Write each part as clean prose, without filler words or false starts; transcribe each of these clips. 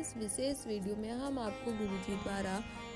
इस विशेष वीडियो में हम आपको गुरुजी द्वारा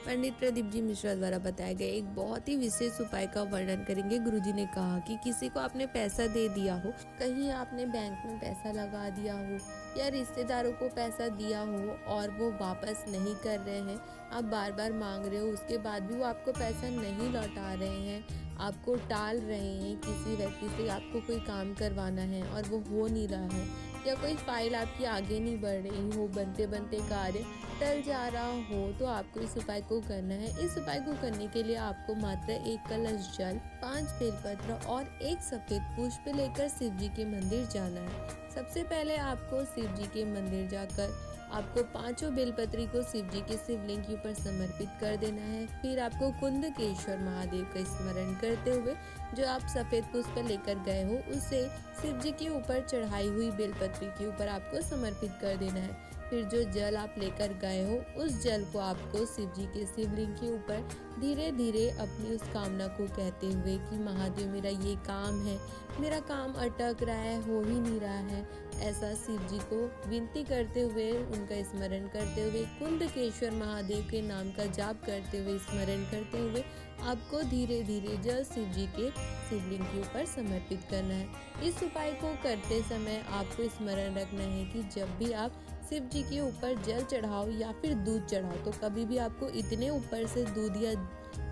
पंडित प्रदीप जी मिश्रा द्वारा बताए गए एक बहुत ही विशेष उपाय का वर्णन करेंगे। गुरुजी ने कहा कि किसी को आपने पैसा दे दिया हो, कहीं आपने बैंक में पैसा लगा दिया हो या रिश्तेदारों को पैसा दिया हो और वो वापस नहीं कर रहे हैं, आप बार बार मांग रहे हो, उसके बाद भी वो आपको पैसा नहीं लौटा रहे हैं, आपको टाल रहे हैं, किसी व्यक्ति से आपको कोई काम करवाना है और वो हो नहीं रहा है, या कोई फाइल आपकी आगे नहीं बढ़ रही हो, बनते बनते कार्य टल जा रहा हो, तो आपको इस उपाय को करना है। इस उपाय को करने के लिए आपको मात्र 1 कलश जल, 5 बेलपत्र और 1 सफेद पुष्प लेकर शिव जी के मंदिर जाना है। सबसे पहले आपको शिव जी के मंदिर जाकर आपको 5 बेलपत्री को शिव जी के शिवलिंग के ऊपर समर्पित कर देना है। फिर आपको कुंदकेश्वर महादेव का स्मरण करते हुए जो आप सफेद पुष्प लेकर गए हो उसे शिव जी के ऊपर चढ़ाई हुई बेलपत्री के ऊपर आपको समर्पित कर देना है। फिर जो जल आप लेकर गए हो उस जल को आपको शिव जी के शिवलिंग के ऊपर धीरे धीरे अपनी उस कामना को कहते हुए कि महादेव मेरा ये काम है, मेरा काम अटक रहा है, हो ही नहीं रहा है, ऐसा शिव जी को विनती करते हुए, उनका स्मरण करते हुए, कुंदकेश्वर महादेव के नाम का जाप करते हुए, स्मरण करते हुए आपको धीरे धीरे जल शिव जी के शिवलिंग के ऊपर समर्पित करना है। इस उपाय को करते समय आपको स्मरण रखना है कि जब भी आप शिव जी के ऊपर जल चढ़ाओ या फिर दूध चढ़ाओ तो कभी भी आपको इतने ऊपर से दूध या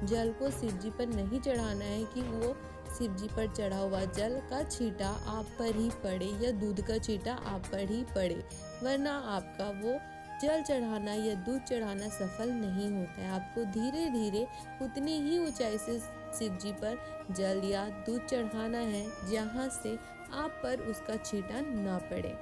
जल को शिव जी पर नहीं चढ़ाना है कि वो शिव जी पर चढ़ा हुआ जल का छींटा आप पर ही पड़े या दूध का छींटा आप पर ही पड़े, वरना आपका वो जल चढ़ाना या दूध चढ़ाना सफल नहीं होता है। आपको धीरे धीरे उतनी ही ऊंचाई से शिव जी पर जल या दूध चढ़ाना है जहाँ से आप पर उसका छींटा ना पड़े।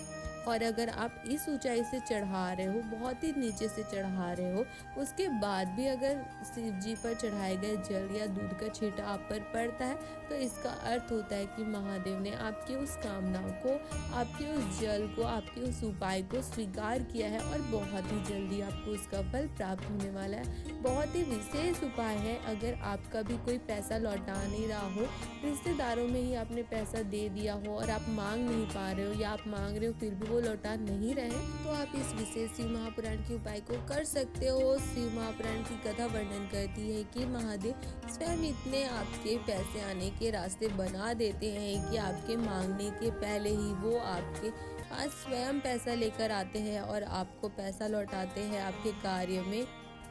और अगर आप इस ऊंचाई से चढ़ा रहे हो, बहुत ही नीचे से चढ़ा रहे हो, उसके बाद भी अगर शिव जी पर चढ़ाए गए जल या दूध का छींटा आप पर पड़ता है तो इसका अर्थ होता है कि महादेव ने आपकी उस कामना को, आपके उस जल को, आपके उस उपाय को स्वीकार किया है और बहुत ही जल्दी आपको उसका फल प्राप्त होने वाला है। बहुत ही विशेष उपाय है। अगर आपका भी कोई पैसा लौटा नहीं रहा हो, रिश्तेदारों में ही आपने पैसा दे दिया हो और आप मांग नहीं पा रहे हो या आप मांग रहे हो फिर भी वो लौटा नहीं रहे, तो आप इस विशेष शिव महापुराण के उपाय को कर सकते हो। शिव महापुराण की कथा वर्णन करती है कि महादेव स्वयं इतने आपके पैसे आने के रास्ते बना देते हैं कि आपके मांगने के पहले ही वो आपके पास स्वयं पैसा लेकर आते हैं और आपको पैसा लौटाते हैं। आपके कार्य में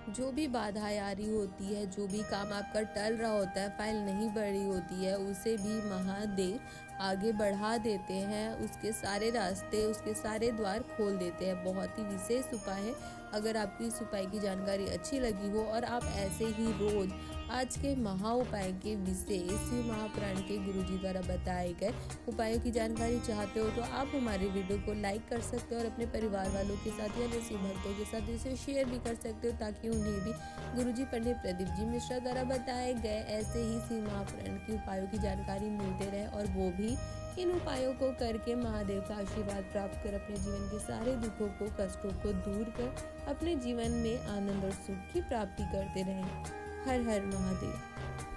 जो भी बाधाएं आ रही होती है, जो भी काम आपका टल रहा होता है, फाइल नहीं बढ़ रही होती है, उसे भी महादेव आगे बढ़ा देते हैं, उसके सारे रास्ते, उसके सारे द्वार खोल देते हैं। बहुत ही विशेष उपाय है। अगर आपको इस उपाय की जानकारी अच्छी लगी हो और आप ऐसे ही रोज आज के महा उपाय के विशेष शिव महापुराण के गुरुजी द्वारा बताए गए उपायों की जानकारी चाहते हो तो आप हमारे वीडियो को लाइक कर सकते हो और अपने परिवार वालों के साथ या शिव भक्तों के साथ इसे शेयर भी कर सकते हो, ताकि उन्हें भी गुरुजी पंडित प्रदीप जी मिश्रा द्वारा बताए गए ऐसे ही शिव महापुराण के उपायों की जानकारी मिलते रहे और वो भी इन उपायों को करके महादेव का आशीर्वाद प्राप्त कर अपने जीवन के सारे दुखों को, कष्टों को दूर कर अपने जीवन में आनंद और सुख की प्राप्ति करते रहें। हर हर महादेव।